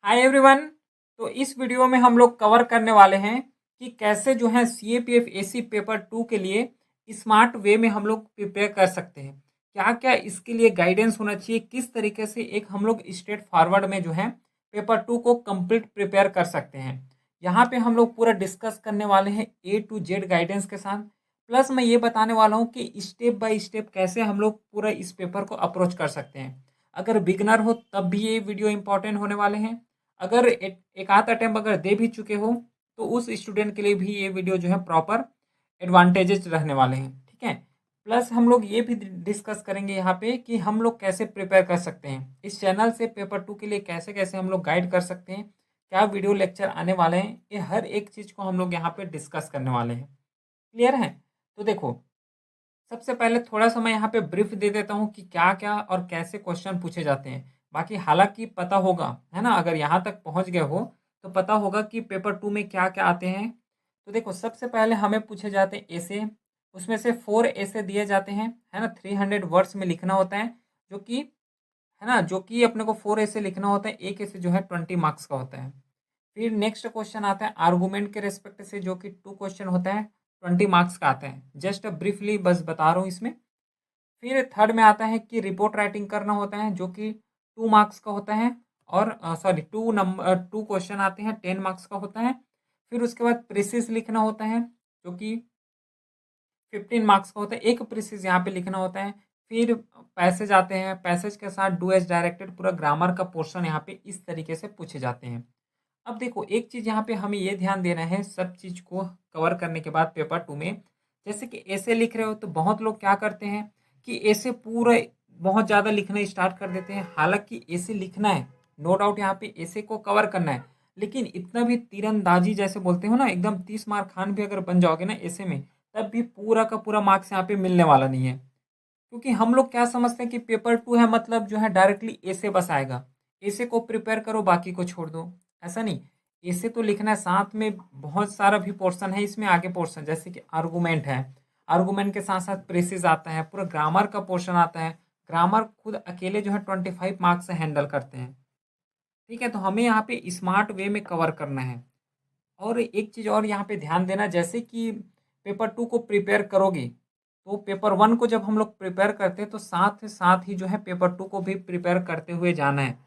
Hi everyone. तो इस video में हम लोग कवर करने वाले हैं कि कैसे जो है सीएपीएफ एसी पेपर 2 के लिए स्मार्ट वे में हम लोग प्रिपेयर कर सकते हैं। क्या क्या इसके लिए गाइडेंस होना चाहिए, किस तरीके से एक हम लोग स्ट्रेट फॉरवर्ड में जो है पेपर 2 को कंप्लीट प्रिपेयर कर सकते हैं। यहाँ पे हम लोग पूरा डिस्कस करने वाले हैं ए टू जेड गाइडेंस के साथ। प्लस मैं ये बताने वाला हूँ कि स्टेप बाय स्टेप कैसे हम लोग पूरा इस पेपर को अप्रोच कर सकते हैं। अगर बिगनर हो तब भी ये वीडियो इंपॉर्टेंट होने वाले हैं। अगर एक आध अटेम्प्ट अगर दे भी चुके हो तो उस स्टूडेंट के लिए भी ये वीडियो जो है प्रॉपर एडवांटेजेस रहने वाले हैं। ठीक है। प्लस हम लोग ये भी डिस्कस करेंगे यहाँ पे कि हम लोग कैसे प्रिपेयर कर सकते हैं इस चैनल से पेपर 2 के लिए, कैसे कैसे हम लोग गाइड कर सकते हैं, क्या वीडियो लेक्चर आने वाले हैं, ये हर एक चीज़ को हम लोग यहाँ पे डिस्कस करने वाले हैं। क्लियर है? तो देखो, सबसे पहले थोड़ा-सा मैं यहाँ पे ब्रीफ दे देता हूँ कि क्या-क्या और कैसे क्वेश्चन पूछे जाते हैं। बाकी हालाँकि पता होगा, है ना? अगर यहाँ तक पहुँच गए हो, तो पता होगा कि पेपर 2 में क्या-क्या आते हैं। तो देखो, सबसे पहले हमें पूछे जाते हैं एसे, उसमें से 4 एसे दिए जाते हैं, है ना? 300 वर्ड्स में लिखना होता है, जो कि है ना? जो कि अपने को 4 एसे लिखना होता है, 1 एसे जो है 20 मार्क्स का होता है। फिर नेक्स्ट क्वेश्चन आता है आर्गुमेंट के रिस्पेक्ट से, जो कि 2 क्वेश्चन होता है, 20 मार्क्स का आता है। जस्ट ब्रीफली बस बता रहा हूँ इसमें। फिर थर्ड में आता है कि रिपोर्ट राइटिंग करना होता है, जो कि 2 मार्क्स का होता है। और सॉरी 2 क्वेश्चन आते हैं, 10 मार्क्स का होता है। फिर उसके बाद प्रीसिज़ लिखना होता है, जो कि 15 मार्क्स का होता है। एक प्रीसिज़ यहाँ पे लिखना होता है। फिर पैसेज आते हैं, पैसेज के साथ डू एज़ डायरेक्टेड पूरा ग्रामर का पोर्शन यहाँ पे इस तरीके से पूछे जाते हैं। अब देखो, एक चीज़ यहाँ पे हमें ये ध्यान देना है सब चीज़ को कवर करने के बाद पेपर 2 में, जैसे कि ऐसे लिख रहे हो तो बहुत लोग क्या करते हैं कि ऐसे पूरा बहुत ज़्यादा लिखना स्टार्ट कर देते हैं। हालाँकि ऐसे लिखना है, नो डाउट यहाँ पे ऐसे को कवर करना है, लेकिन इतना भी तीरंदाजी जैसे बोलते हो ना, एकदम 30 मार खान भी अगर बन जाओगे ना ऐसे में, तब भी पूरा का पूरा मार्क्स यहाँ पे मिलने वाला नहीं है। क्योंकि हम लोग क्या समझते हैं कि पेपर 2 है मतलब जो है डायरेक्टली ऐसे बस आएगा। ऐसे को प्रिपेयर करो, बाकी को छोड़ दो। ऐसा नहीं, ऐसे तो लिखना है, साथ में बहुत सारा भी पोर्शन है इसमें, आगे पोर्शन जैसे कि आर्गुमेंट है। आर्गुमेंट के साथ-साथ प्रेसिज़ आता है, पूरा ग्रामर का पोर्शन आता है। ग्रामर खुद अकेले जो है 25 मार्क्स से हैंडल करते हैं। ठीक है? तो हमें यहाँ पे स्मार्ट वे में कवर करना है। और एक चीज़ और यहाँ पे ध्यान देना, जैसे कि पेपर 2 को प्रिपेयर करोगे, तो पेपर 1 को जब हम लोग प्रिपेयर करते हैं, तो साथ साथ ही जो है पेपर 2 को भी प्रिपेयर करते हुए जाना है।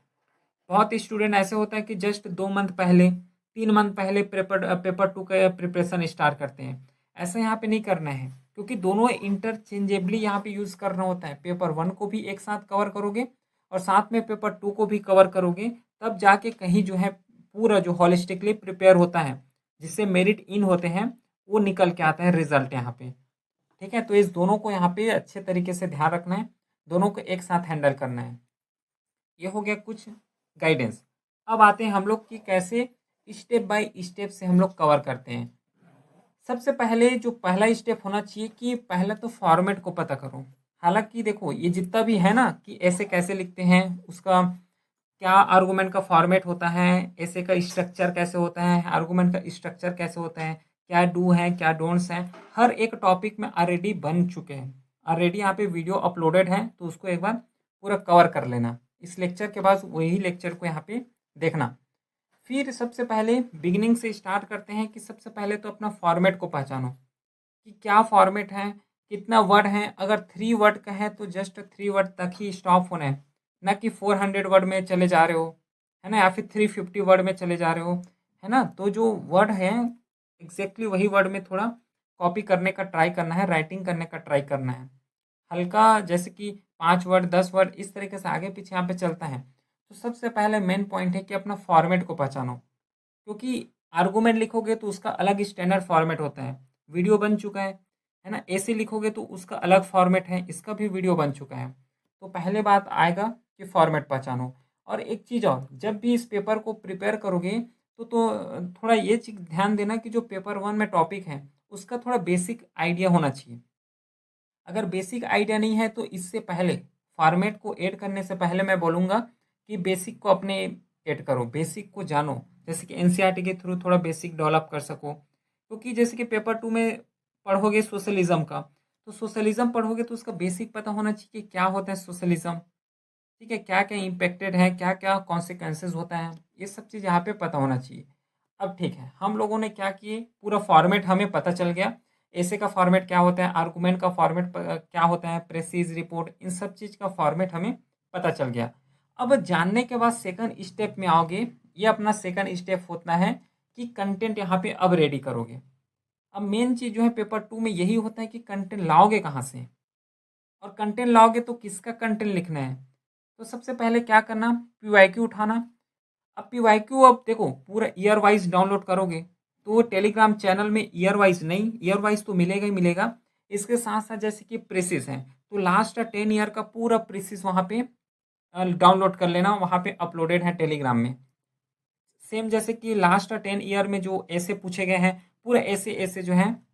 बहुत स्टूडेंट ऐसे होता है कि जस्ट 2 मंथ पहले, 3 मंथ पहले पेपर 2 का प्रिपरेशन स्टार्ट करते हैं। ऐसा यहाँ पे नहीं करना है, क्योंकि दोनों इंटरचेंजेबली यहाँ पे यूज़ करना होता है। पेपर 1 को भी एक साथ कवर करोगे और साथ में पेपर 2 को भी कवर करोगे, तब जाके कहीं जो है पूरा जो होलिस्टिकली प्रिपेयर होता है, जिससे मेरिट इन होते हैं, वो निकल के आता है रिजल्ट यहाँ पे। ठीक है? तो इस दोनों को यहाँ पे अच्छे तरीके से ध्यान रखना है, दोनों को एक साथ हैंडल करना है। ये हो गया कुछ गाइडेंस। अब आते हैं हम लोग कि कैसे स्टेप बाय स्टेप से हम लोग कवर करते हैं। सबसे पहले जो पहला स्टेप होना चाहिए कि पहले तो फॉर्मेट को पता करो। हालाँकि देखो, ये जितना भी है ना कि ऐसे कैसे लिखते हैं, उसका क्या आर्गुमेंट का फॉर्मेट होता है, ऐसे का स्ट्रक्चर कैसे होता है, आर्गुमेंट का स्ट्रक्चर कैसे होता है, क्या डू है, क्या डोंट्स हैं, हर एक टॉपिक में ऑलरेडी बन चुके हैं। ऑलरेडी यहाँ पे वीडियो अपलोडेड है, तो उसको एक बार पूरा कवर कर लेना। इस लेक्चर के बाद वही लेक्चर को यहाँ पे देखना। फिर सबसे पहले बिगिनिंग से स्टार्ट करते हैं कि सबसे पहले तो अपना फॉर्मेट को पहचानो कि क्या फॉर्मेट है, कितना वर्ड है। अगर 3 वर्ड का है तो जस्ट 3 वर्ड तक ही स्टॉप होना है, ना कि 400 वर्ड में चले जा रहे हो, है ना? या फिर 350 वर्ड में चले जा रहे हो, है ना? तो जो वर्ड है एग्जैक्टली वही वर्ड में थोड़ा कॉपी करने का ट्राई करना है, राइटिंग करने का ट्राई करना है। हल्का जैसे कि 5 वर्ड 10 वर्ड इस तरीके से आगे पीछे यहाँ पे चलता है। तो सबसे पहले मेन पॉइंट है कि अपना फॉर्मेट को पहचानो, क्योंकि आर्गुमेंट लिखोगे तो उसका अलग स्टैंडर्ड फॉर्मेट होता है। वीडियो बन चुका है ना? ऐसे लिखोगे तो उसका अलग फॉर्मेट है, इसका भी वीडियो बन चुका है। तो पहले बात आएगा कि फॉर्मेट पहचानो। और एक चीज़ और, जब भी इस पेपर को प्रिपेयर करोगे तो थोड़ा ये चीज़ ध्यान देना कि जो पेपर 1 में टॉपिक है, उसका थोड़ा बेसिक आइडिया होना चाहिए। अगर बेसिक आइडिया नहीं है तो इससे पहले फॉर्मेट को ऐड करने से पहले मैं बोलूँगा कि बेसिक को अपने ऐड करो, बेसिक को जानो। जैसे कि एनसीईआरटी के थ्रू थोड़ा बेसिक डेवलप कर सको, क्योंकि जैसे कि पेपर 2 में पढ़ोगे सोशलिज्म का, तो सोशलिज्म पढ़ोगे तो उसका बेसिक पता होना चाहिए कि क्या होता है सोशलिज्म। ठीक है? क्या-क्या इम्पैक्टेड है, क्या-क्या कॉन्सिक्वेंसेस होता है। ये सब चीज़ यहाँ पे पता होना चाहिए। अब ठीक है, हम लोगों ने क्या किए, पूरा फॉर्मेट हमें पता चल गया। ऐसे का फॉर्मेट क्या होता है, आर्गुमेंट का फॉर्मेट क्या होता है, प्रेसिज रिपोर्ट, इन सब चीज़ का फॉर्मेट हमें पता चल गया। अब जानने के बाद सेकंड स्टेप में आओगे, ये अपना सेकंड स्टेप होता है कि कंटेंट यहाँ पे अब रेडी करोगे। अब मेन चीज़ जो है पेपर 2 में यही होता है कि कंटेंट लाओगे कहाँ से, और कंटेंट लाओगे तो किसका कंटेंट लिखना है। तो सबसे पहले क्या करना, पीवाईक्यू उठाना। अब पीवाईक्यू अब देखो पूरा ईयर वाइज डाउनलोड करोगे तो टेलीग्राम चैनल में ईयर वाइज नहीं, ईयर वाइज तो मिलेगा ही मिलेगा। इसके साथ साथ जैसे कि प्रेसिस है तो लास्ट 10 ईयर का पूरा प्रेसिस वहाँ पे डाउनलोड कर लेना, वहाँ पे अपलोडेड है टेलीग्राम में। सेम जैसे कि लास्ट 10 ईयर में जो ऐसे पूछे गए हैं, पूरे ऐसे ऐसे जो हैं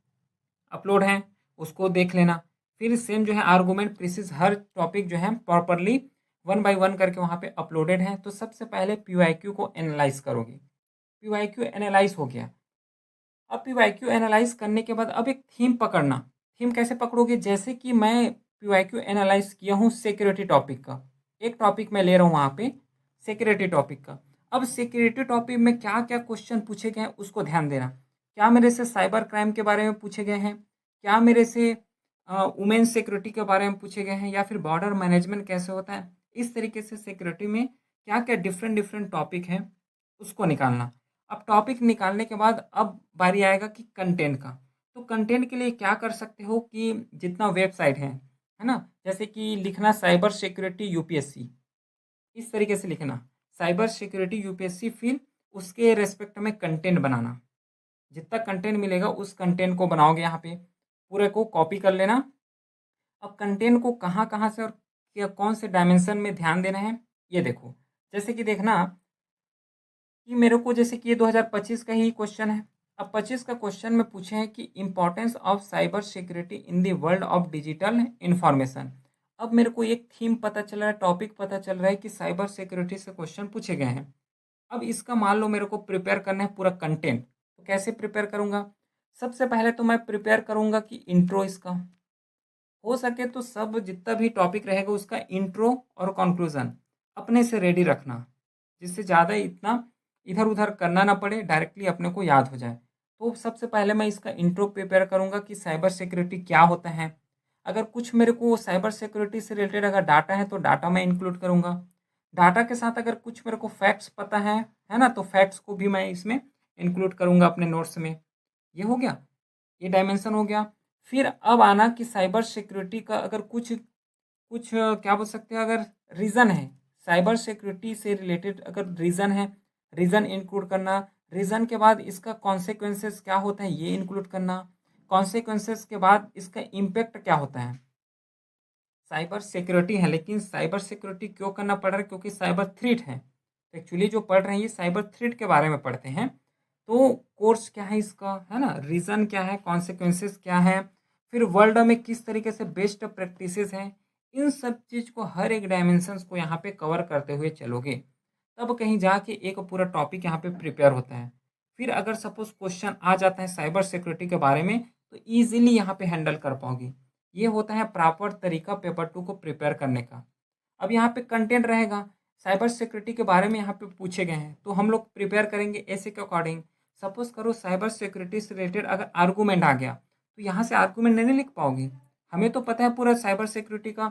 अपलोड हैं, उसको देख लेना। फिर सेम जो है आर्गुमेंट प्रीसिस हर टॉपिक जो है प्रॉपरली 1 बाय 1 करके वहाँ पे अपलोडेड है। तो सबसे पहले पीवाईक्यू को एनालाइज करोगे। पीवाईक्यू एनालाइज हो गया। अब पीवाईक्यू एनालाइज करने के बाद अब एक थीम पकड़ना। थीम कैसे पकड़ोगे, जैसे कि मैं पीवाईक्यू एनालाइज किया हूँ सिक्योरिटी टॉपिक का, एक टॉपिक मैं ले रहा हूँ वहाँ पे सिक्योरिटी टॉपिक का। अब सिक्योरिटी टॉपिक में क्या क्या क्वेश्चन पूछे गए हैं उसको ध्यान देना। क्या मेरे से साइबर क्राइम के बारे में पूछे गए हैं, क्या मेरे से वुमेन सिक्योरिटी के बारे में पूछे गए हैं, या फिर बॉर्डर मैनेजमेंट कैसे होता है। इस तरीके से सिक्योरिटी में क्या क्या डिफरेंट डिफरेंट टॉपिक हैं उसको निकालना। अब टॉपिक निकालने के बाद अब बारी आएगा कि कंटेंट का। तो कंटेंट के लिए क्या कर सकते हो कि जितना वेबसाइट है ना, जैसे कि लिखना साइबर सिक्योरिटी यूपीएससी, इस तरीके से लिखना साइबर सिक्योरिटी यूपीएससी, फिर उसके रेस्पेक्ट में कंटेंट बनाना। जितना कंटेंट मिलेगा उस कंटेंट को बनाओगे, यहाँ पे पूरे को कॉपी कर लेना। अब कंटेंट को कहाँ कहाँ से और कौन से डायमेंशन में ध्यान देना है ये देखो। जैसे कि देखना कि मेरे को जैसे कि ये 2025 का ही क्वेश्चन है। अब 25 का क्वेश्चन में पूछे हैं कि importance of cyber security in the world of digital information. अब मेरे को एक थीम पता चल रहा है, टॉपिक पता चल रहा है कि साइबर सिक्योरिटी से क्वेश्चन पूछे गए हैं। अब इसका मान लो मेरे को प्रिपेयर करना है पूरा कंटेंट, तो कैसे प्रिपेयर करूँगा। सबसे पहले तो मैं प्रिपेयर करूँगा कि इंट्रो इसका, हो सके तो सब जितना भी टॉपिक रहेगा उसका इंट्रो और कंक्लूजन अपने से रेडी रखना, जिससे ज़्यादा इतना इधर उधर करना ना पड़े, डायरेक्टली अपने को याद हो जाए। तो सबसे पहले मैं इसका इंट्रो प्रिपेयर करूँगा कि साइबर सिक्योरिटी क्या होता है। अगर कुछ मेरे को साइबर सिक्योरिटी से रिलेटेड अगर डाटा है तो डाटा मैं इंक्लूड करूँगा। डाटा के साथ अगर कुछ मेरे को फैक्ट्स पता है ना, तो फैक्ट्स को भी मैं इसमें इंक्लूड करूँगा अपने नोट्स में। ये हो गया, ये डायमेंशन हो गया। फिर अब आना कि साइबर सिक्योरिटी का अगर कुछ कुछ क्या बोल सकते हैं, अगर रीज़न है साइबर सिक्योरिटी से रिलेटेड, अगर रीज़न है, रीज़न इंक्लूड करना। रीज़न के बाद इसका कॉन्सिक्वेंसेस क्या होता है ये इंक्लूड करना। कॉन्सिक्वेंसेस के बाद इसका इम्पैक्ट क्या होता है। साइबर सिक्योरिटी है लेकिन साइबर सिक्योरिटी क्यों करना पड़ रहा है, क्योंकि साइबर थ्रेट है। तो एक्चुअली जो पढ़ रहे हैं ये साइबर थ्रेट के बारे में पढ़ते हैं। तो कोर्स क्या है इसका, है ना, रीज़न क्या है, कॉन्सिक्वेंसेस क्या है, फिर वर्ल्ड में किस तरीके से बेस्ट प्रैक्टिसेस हैं। इन सब चीज़ को हर एक डायमेंशंस को यहाँ पे कवर करते हुए चलोगे, तब कहीं जाके एक पूरा टॉपिक यहाँ पे प्रिपेयर होता है। फिर अगर सपोज क्वेश्चन आ जाता है साइबर सिक्योरिटी के बारे में तो ईजिली यहाँ पे हैंडल कर पाओगे। ये होता है प्रॉपर तरीका पेपर 2 को प्रिपेयर करने का। अब यहाँ पे कंटेंट रहेगा, साइबर सिक्योरिटी के बारे में यहाँ पे पूछे गए हैं तो हम लोग प्रिपेयर करेंगे ऐसे के अकॉर्डिंग। सपोज करो साइबर सिक्योरिटी से रिलेटेड अगर आर्गूमेंट आ गया तो यहाँ से आर्गूमेंट नहीं लिख पाओगे। हमें तो पता है पूरा साइबर सिक्योरिटी का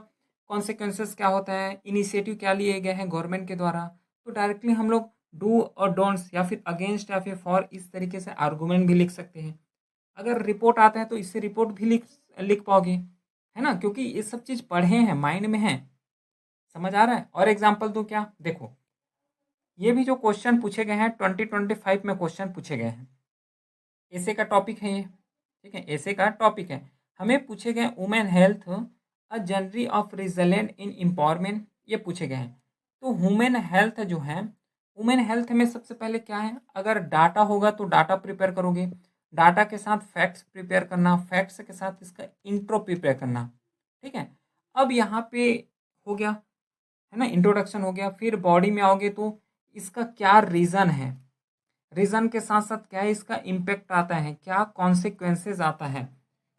कॉन्सिक्वेंसेस क्या होता है, इनिशिएटिव क्या लिए गए हैं गवर्नमेंट के द्वारा। तो डायरेक्टली हम लोग डू और डोंट्स या फिर अगेंस्ट या फिर फॉर इस तरीके से आर्गूमेंट भी लिख सकते हैं। अगर रिपोर्ट आता है तो इससे रिपोर्ट भी लिख लिख पाओगे, है ना, क्योंकि ये सब चीज़ पढ़े हैं, माइंड में है। समझ आ रहा है। और एग्जांपल दूँ क्या, देखो ये भी जो क्वेश्चन पूछे गए हैं 2025 में क्वेश्चन पूछे गए हैं, ऐसे का टॉपिक है ये, ठीक है, ऐसे का टॉपिक है। हमें पूछे गए women health a journey of resilient in empowerment, ये पूछे गए हैं। तो वुमेन हेल्थ जो है, वुमेन हेल्थ में सबसे पहले क्या है, अगर डाटा होगा तो डाटा प्रिपेयर करोगे, डाटा के साथ फैक्ट्स प्रिपेयर करना, फैक्ट्स के साथ इसका इंट्रो प्रिपेयर करना। ठीक है, अब यहाँ पे हो गया, है ना, इंट्रोडक्शन हो गया। फिर बॉडी में आओगे तो इसका क्या रीज़न है, रीज़न के साथ साथ क्या है इसका इम्पैक्ट आता है, क्या कॉन्सिक्वेंसेस आता है,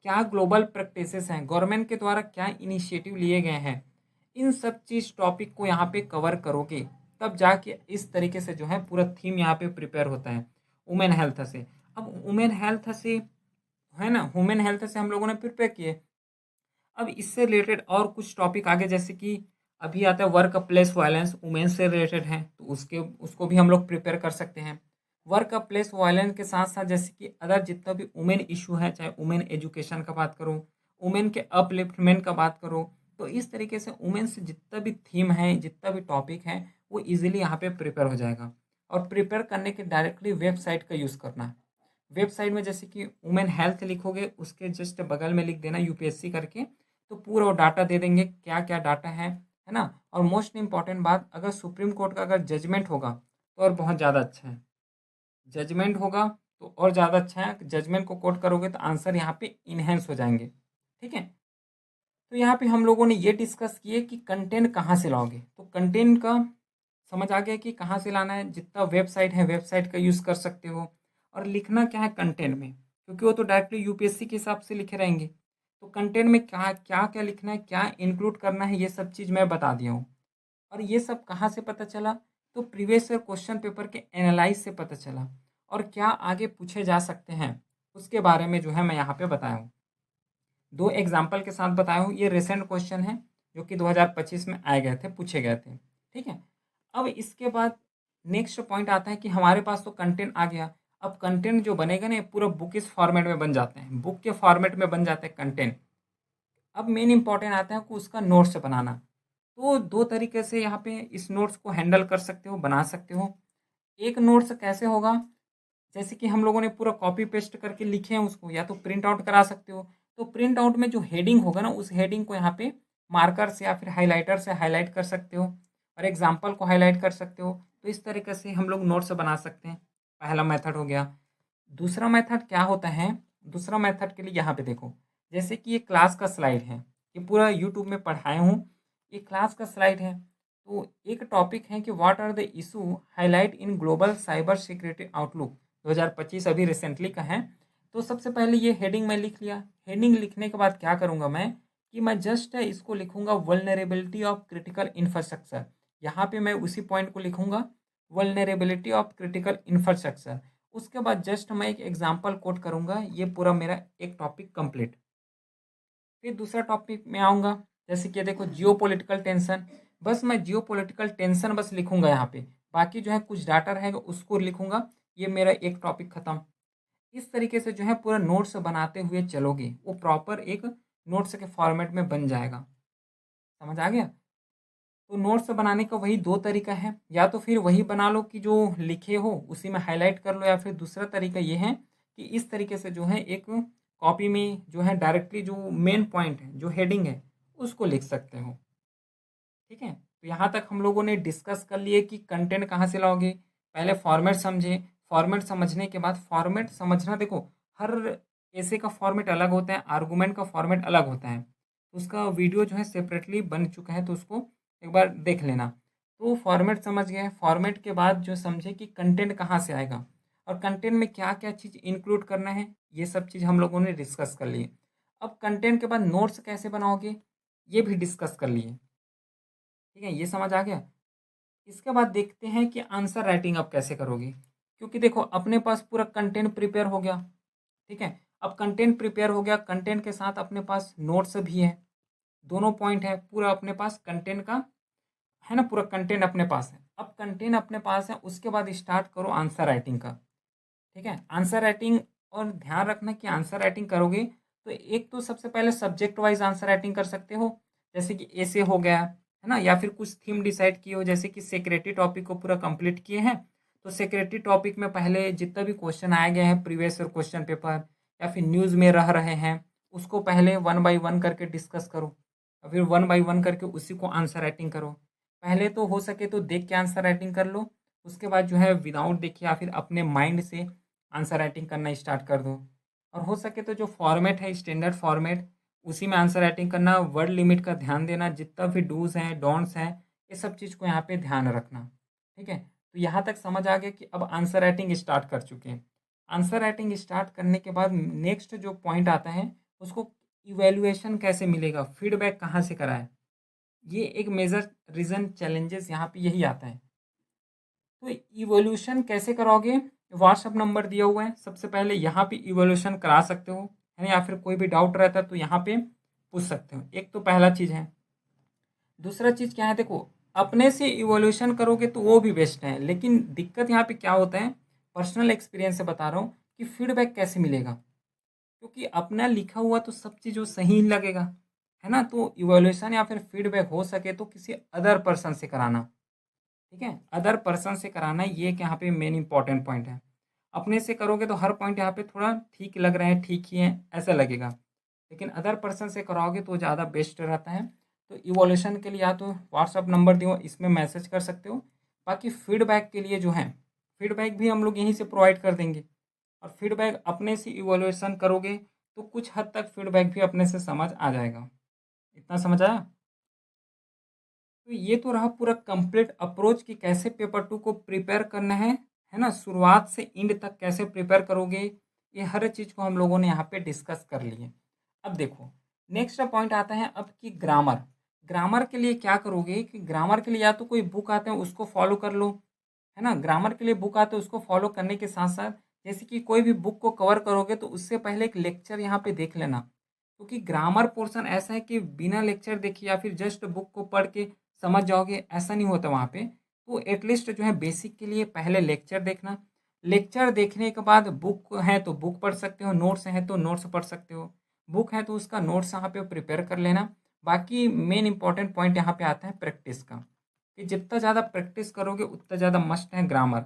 क्या ग्लोबल प्रैक्टिसेस हैं, गवर्नमेंट के द्वारा क्या इनिशिएटिव लिए गए हैं। इन सब चीज़ टॉपिक को यहाँ पे कवर करोगे तब जाके इस तरीके से जो है पूरा थीम यहाँ पे प्रिपेयर होता है वुमेन हेल्थ से। अब वुमेन हेल्थ से है ना, वुमेन हेल्थ से हम लोगों ने प्रिपेयर किए। अब इससे रिलेटेड और कुछ टॉपिक आगे, जैसे कि अभी आता है वर्क प्लेस वायलेंस, वुमेन से रिलेटेड है, तो उसको भी हम लोग प्रिपेयर कर सकते हैं। वर्क प्लेस वायलेंस के साथ साथ जैसे कि अदर जितना भी वुमेन इशू है, चाहे वुमेन एजुकेशन का बात करूँ, वुमेन के अपलिफ्टमेंट का बात करूँ, तो इस तरीके से वुमेन से जितना भी थीम है, जितना भी टॉपिक है, वो ईजिली यहाँ पे प्रिपेयर हो जाएगा। और प्रिपेयर करने के डायरेक्टली वेबसाइट का यूज़ करना है। वेबसाइट में जैसे कि वुमेन हेल्थ लिखोगे, उसके जस्ट बगल में लिख देना यूपीएससी करके, तो पूरा वो डाटा दे देंगे, क्या क्या डाटा है ना। और मोस्ट इम्पॉर्टेंट बात, अगर सुप्रीम कोर्ट का अगर जजमेंट होगा तो और बहुत ज़्यादा अच्छा है। जजमेंट होगा तो और ज़्यादा अच्छा है, जजमेंट को कोट करोगे तो आंसर यहाँ पे इन्हेंस हो जाएंगे। ठीक है, तो यहाँ पे हम लोगों ने ये डिस्कस किए कि कंटेंट कहाँ से लाओगे। तो कंटेंट का समझ आ गया कि कहाँ से लाना है। जितना वेबसाइट है, वेबसाइट का यूज़ कर सकते हो। और लिखना क्या है कंटेंट में, क्योंकि वो तो डायरेक्टली यूपीएससी के हिसाब से लिखे रहेंगे। तो कंटेंट में क्या क्या क्या लिखना है, क्या इंक्लूड करना है, ये सब चीज़ मैं बता दिया हूँ। और ये सब कहाँ से पता चला, तो प्रीवियस ईयर क्वेश्चन पेपर के एनालाइज से पता चला। और क्या आगे पूछे जा सकते हैं उसके बारे में जो है मैं यहाँ पे बताया हूँ। 2 एग्ज़ाम्पल के साथ बताया हूँ। ये रिसेंट क्वेश्चन है जो कि 2025 में आए गए थे, पूछे गए थे। ठीक है? अब इसके बाद नेक्स्ट पॉइंट आता है कि हमारे पास तो कंटेंट आ गया। अब कंटेंट जो बनेगा ना, ये पूरा बुकिश फॉर्मेट में बन जाते हैं, बुक के फॉर्मेट में बन जाते हैं कंटेंट। अब मेन इम्पोर्टेंट आता है कि उसका नोट्स बनाना। तो 2 तरीके से यहाँ पे इस नोट्स को हैंडल कर सकते हो, बना सकते हो। एक नोट्स कैसे होगा, जैसे कि हम लोगों ने पूरा कॉपी पेस्ट करके लिखे हैं उसको, या तो प्रिंट आउट करा सकते हो। तो प्रिंट आउट में जो हेडिंग होगा ना, उस हेडिंग को यहाँ पे मार्कर से या फिर हाइलाइटर से हाईलाइट कर सकते हो, और एग्जाम्पल को हाईलाइट कर सकते हो। तो इस तरीके से हम लोग नोट्स बना सकते हैं। पहला मेथड हो गया। दूसरा मेथड क्या होता है, दूसरा मेथड के लिए यहाँ पे देखो, जैसे कि ये क्लास का स्लाइड है, ये पूरा यूट्यूब में पढ़ाए हूँ, ये क्लास का स्लाइड है। तो एक टॉपिक है कि what are the issue highlight in global cyber security outlook 2025, अभी रिसेंटली का है। तो सबसे पहले ये हेडिंग मैं लिख लिया। हेडिंग लिखने के बाद क्या करूँगा मैं, कि मैं जस्ट इसको लिखूँगा वल्नरेबिलिटी ऑफ क्रिटिकल इंफ्रास्ट्रक्चर। यहाँ पे मैं उसी पॉइंट को लिखूँगा, वल्नरेबिलिटी ऑफ क्रिटिकल इंफ्रास्ट्रक्चर। उसके बाद जस्ट मैं एक एग्जांपल कोट करूँगा, ये पूरा मेरा एक टॉपिक कंप्लीट। फिर दूसरा टॉपिक में आऊँगा, जैसे कि देखो जियोपॉलिटिकल टेंशन, बस मैं जियोपॉलिटिकल टेंशन बस लिखूँगा यहाँ पे, बाकी जो है कुछ डाटा रहेगा उसको लिखूँगा, ये मेरा एक टॉपिक खत्म। इस तरीके से जो है पूरा नोट्स बनाते हुए चलोगे, वो प्रॉपर एक नोट्स के फॉर्मेट में बन जाएगा। समझ आ गया? तो नोट्स बनाने का वही 2 तरीका है, या तो फिर वही बना लो कि जो लिखे हो उसी में हाइलाइट कर लो, या फिर दूसरा तरीका ये है कि इस तरीके से जो है एक कॉपी में जो है डायरेक्टली जो मेन पॉइंट है, जो हेडिंग है, उसको लिख सकते हो। ठीक है? तो यहाँ तक हम लोगों ने डिस्कस कर लिए कि कंटेंट कहाँ से लाओगे। पहले फॉर्मेट समझे, फॉर्मेट समझने के बाद फॉर्मेट समझना, देखो हर ऐसे का फॉर्मेट अलग होता है, आर्गुमेंट का फॉर्मेट अलग होता है। उसका वीडियो जो है सेपरेटली बन चुका है, तो उसको एक बार देख लेना। तो फॉर्मेट समझ गए, फॉर्मेट के बाद जो समझे कि कंटेंट कहाँ से आएगा और कंटेंट में क्या-क्या चीज़ इंक्लूड करना है, ये सब चीज़ हम लोगों ने डिस्कस कर लिए। अब कंटेंट के बाद नोट्स कैसे बनाओगे, ये भी डिस्कस कर लिए। ठीक है, ये समझ आ गया? इसके बाद देखते हैं कि आंसर राइटिंग आप कैसे करोगे, क्योंकि देखो अपने पास पूरा कंटेंट प्रिपेयर हो गया। ठीक है, अब कंटेंट प्रिपेयर हो गया, कंटेंट के साथ अपने पास नोट्स भी है, दोनों पॉइंट है, पूरा अपने पास कंटेंट का है ना, पूरा कंटेंट अपने पास है। अब कंटेंट अपने पास है, उसके बाद स्टार्ट करो आंसर राइटिंग का। ठीक है, आंसर राइटिंग, और ध्यान रखना कि आंसर राइटिंग करोगे तो एक तो सबसे पहले सब्जेक्ट वाइज आंसर राइटिंग कर सकते हो, जैसे कि ऐसे हो गया है ना, या फिर कुछ थीम डिसाइड किए हो, जैसे कि सेक्रेटरी टॉपिक को पूरा कंप्लीट किए हैं, तो सेक्रेटरी टॉपिक में पहले जितना भी क्वेश्चन आए गए हैं प्रीवियस ईयर क्वेश्चन पेपर या फिर न्यूज़ में रह रहे हैं, उसको पहले वन बाई वन करके डिस्कस करो, और फिर वन बाई वन करके उसी को आंसर राइटिंग करो। पहले तो हो सके तो देख के आंसर राइटिंग कर लो, उसके बाद जो है विदाउट देखे या फिर अपने माइंड से आंसर राइटिंग करना स्टार्ट कर दो। और हो सके तो जो फॉर्मेट है स्टैंडर्ड फॉर्मेट, उसी में आंसर राइटिंग करना, वर्ड लिमिट का ध्यान देना, जितना भी डूज़ हैं डोंट्स हैं, ये सब चीज़ को यहाँ पे ध्यान रखना। ठीक है, तो यहाँ तक समझ आ गया कि अब आंसर राइटिंग स्टार्ट कर चुके हैं। आंसर राइटिंग स्टार्ट करने के बाद नेक्स्ट जो पॉइंट आता है, उसको इवैल्यूएशन कैसे मिलेगा, फीडबैक कहाँ से कराएं, ये एक मेजर रीज़न चैलेंजेस यहाँ पे यही आता है। तो इवोल्यूशन कैसे कराओगे? व्हाट्सअप नंबर दिया हुआ है, सबसे पहले यहाँ पे इवोल्यूशन करा सकते हो, है ना? या फिर कोई भी डाउट रहता है तो यहाँ पे पूछ सकते हो। एक तो पहला चीज़ है। दूसरा चीज़ क्या है, देखो अपने से इवोल्यूशन करोगे तो वो भी बेस्ट है, लेकिन दिक्कत यहाँ पे क्या होता है, पर्सनल एक्सपीरियंस से बता रहा हूँ कि फीडबैक कैसे मिलेगा, क्योंकि अपना लिखा हुआ तो सब चीज़ वो सही ही लगेगा, है ना? तो इवोल्यूशन या फिर फीडबैक हो सके तो किसी अदर पर्सन से कराना, ठीक है? अदर पर्सन से कराना, ये एक यहाँ पे मेन इंपॉर्टेंट पॉइंट है। अपने से करोगे तो हर पॉइंट यहाँ पे थोड़ा ठीक लग रहा है, ठीक ही है, ऐसा लगेगा। लेकिन अदर पर्सन से कराओगे तो ज़्यादा बेस्ट रहता है। तो इवोल्यूशन के लिए या तो व्हाट्सअप नंबर दियो, इसमें मैसेज कर सकते हो। बाकी फीडबैक के लिए जो है, फीडबैक भी हम लोग यहीं से प्रोवाइड कर देंगे। और फीडबैक अपने से इवोल्यूशन करोगे तो कुछ हद तक फीडबैक भी अपने से समझ आ जाएगा। इतना समझ आया? तो ये तो रहा पूरा कंप्लीट अप्रोच कि कैसे पेपर 2 को प्रिपेयर करना है ना? शुरुआत से एंड तक कैसे प्रिपेयर करोगे, ये हर चीज़ को हम लोगों ने यहाँ पे डिस्कस कर लिए। अब देखो, नेक्स्ट पॉइंट आता है अब कि ग्रामर। ग्रामर के लिए क्या करोगे कि ग्रामर के लिए या तो कोई बुक आते हैं उसको फॉलो कर लो, है ना? ग्रामर के लिए बुक आते हैं उसको फॉलो करने के साथ-साथ जैसे कि कोई भी बुक को कवर करोगे तो उससे पहले एक लेक्चर यहाँ पे देख लेना। क्योंकि ग्रामर पोर्शन ऐसा है कि बिना लेक्चर देखे या फिर जस्ट बुक को पढ़ के समझ जाओगे, ऐसा नहीं होता वहाँ पे। तो एटलीस्ट जो है बेसिक के लिए पहले लेक्चर देखना। लेक्चर देखने के बाद बुक है तो बुक पढ़ सकते हो, नोट्स हैं तो नोट्स पढ़ सकते हो। बुक है तो उसका नोट्स यहाँ पे प्रिपेयर कर लेना। बाकी मेन इंपॉर्टेंट पॉइंट यहाँ पे आता है प्रैक्टिस का, कि जितना ज़्यादा प्रैक्टिस करोगे उतना ज़्यादा मस्ट है ग्रामर।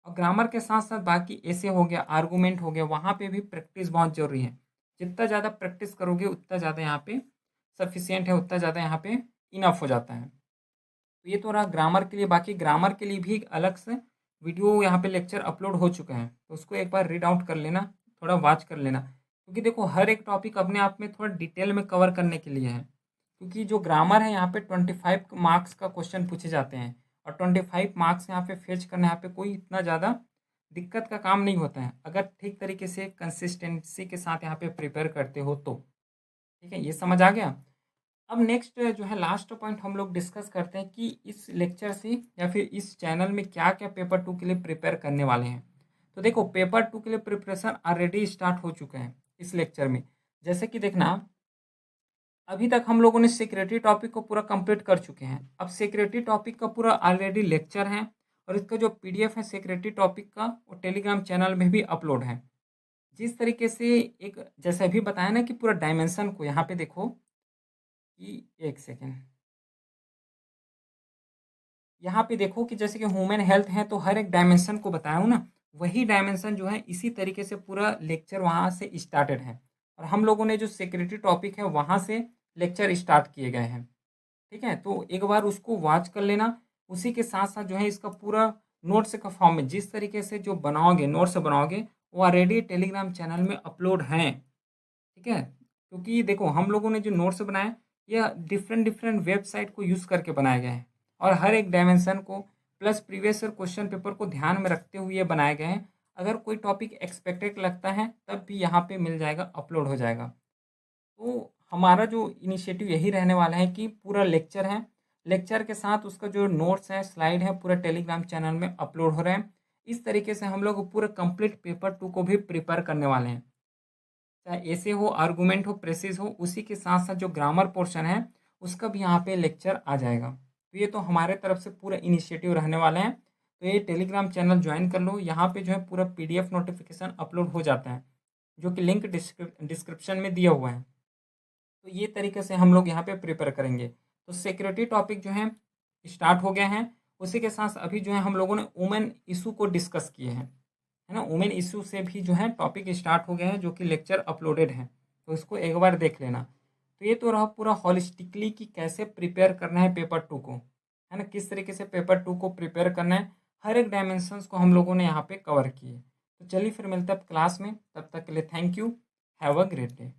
और ग्रामर के साथ-साथ बाकी ऐसे हो गया, आर्गुमेंट हो गया, वहाँ पे भी प्रैक्टिस बहुत ज़रूरी है। जितना ज़्यादा प्रैक्टिस करोगे उतना ज़्यादा यहाँ पे सफिशिएंट है, उतना ज़्यादा यहाँ पे इनफ हो जाता है। तो ये तो रहा ग्रामर के लिए। बाकी ग्रामर के लिए भी एक अलग से वीडियो यहाँ पे लेक्चर अपलोड हो चुके हैं, तो उसको एक बार रीड आउट कर लेना, थोड़ा वॉच कर लेना। क्योंकि देखो हर एक टॉपिक अपने आप में थोड़ा डिटेल में कवर करने के लिए है। क्योंकि जो ग्रामर है यहाँ पे 25 मार्क्स का क्वेश्चन पूछे जाते हैं, और 25 मार्क्स यहाँ पे फेच करना यहाँ पे कोई इतना ज़्यादा दिक्कत का काम नहीं होता है, अगर ठीक तरीके से कंसिस्टेंसी के साथ यहाँ पे प्रिपेयर करते हो तो। ठीक है, ये समझ आ गया? अब नेक्स्ट जो है लास्ट पॉइंट हम लोग डिस्कस करते हैं कि इस लेक्चर से या फिर इस चैनल में क्या-क्या पेपर 2 के लिए प्रिपेयर करने वाले हैं। तो देखो पेपर 2 के लिए प्रिपरेशन ऑलरेडी स्टार्ट हो चुका है इस लेक्चर में। जैसे कि देखना, अभी तक हम लोगों ने सिक्योरिटी टॉपिक को पूरा कंप्लीट कर चुके हैं। अब सिक्योरिटी टॉपिक का पूरा ऑलरेडी लेक्चर है, और इसका जो पीडीएफ है सिक्योरिटी टॉपिक का, वो टेलीग्राम चैनल में भी अपलोड है। जिस तरीके से एक जैसे अभी बताया ना कि पूरा डायमेंशन को यहाँ पे देखो कि एक सेकेंड, यहाँ पे देखो कि जैसे कि ह्यूमन हेल्थ है तो हर एक डायमेंशन को बताया हूँ ना, वही डायमेंशन जो है इसी तरीके से पूरा लेक्चर वहाँ से स्टार्टेड है। और हम लोगों ने जो सिक्योरिटी टॉपिक है वहाँ से लेक्चर स्टार्ट किए गए हैं। ठीक है? तो एक बार उसको वॉच कर लेना। उसी के साथ-साथ जो है इसका पूरा नोट्स का फॉर्म में जिस तरीके से जो बनाओगे, नोट्स बनाओगे, वो ऑलरेडी टेलीग्राम चैनल में अपलोड हैं। ठीक है? क्योंकि देखो हम लोगों ने जो नोट्स बनाए, ये डिफरेंट-डिफरेंट वेबसाइट को यूज़ करके बनाए गए हैं, और हर एक डायमेंशन को plus previous year question paper को ध्यान में रखते हुए ये बनाए गए हैं। अगर कोई टॉपिक एक्सपेक्टेड लगता है, तब भी यहाँ पे मिल जाएगा, अपलोड हो जाएगा। तो हमारा जो इनिशिएटिव यही रहने वाला है कि पूरा लेक्चर है, लेक्चर के साथ उसका जो नोट्स है, स्लाइड है, पूरा टेलीग्राम चैनल में अपलोड हो रहे हैं। इस तरीके से हम लोग पूरा कंप्लीट पेपर 2 को भी प्रिपेयर करने वाले हैं। चाहे ऐसे हो, आर्गुमेंट हो, प्रेसिज़ हो, उसी के साथ-साथ जो ग्रामर पोर्शन है, उसका भी यहाँ पे लेक्चर आ जाएगा। तो ये तो हमारे तरफ से पूरा इनिशिएटिव रहने वाले हैं। तो ये टेलीग्राम चैनल जॉइन कर लो, यहाँ पे जो है पूरा पीडीएफ नोटिफ़िकेशन अपलोड हो जाता है, जो कि लिंक डिस्क्रिप्शन में दिया हुआ है। तो ये तरीके से हम लोग यहाँ पे प्रिपेयर करेंगे। तो सिक्योरिटी टॉपिक जो है स्टार्ट हो गया है। उसी के साथ अभी जो है हम लोगों ने वुमेन इश्यू को डिस्कस किए हैं, है ना? वुमेन इश्यू से भी जो है टॉपिक स्टार्ट हो गया है, जो कि लेक्चर अपलोडेड है। तो इसको एक बार देख लेना। तो ये तो रहा पूरा होलिस्टिकली कि कैसे प्रिपेयर करना है पेपर 2 को, है ना? किस तरीके से पेपर 2 को प्रिपेयर करना है, हर एक डायमेंशंस को हम लोगों ने यहाँ पे कवर किए। तो चलिए फिर मिलते हैं अब क्लास में, तब तक के लिए thank you. Have a great day.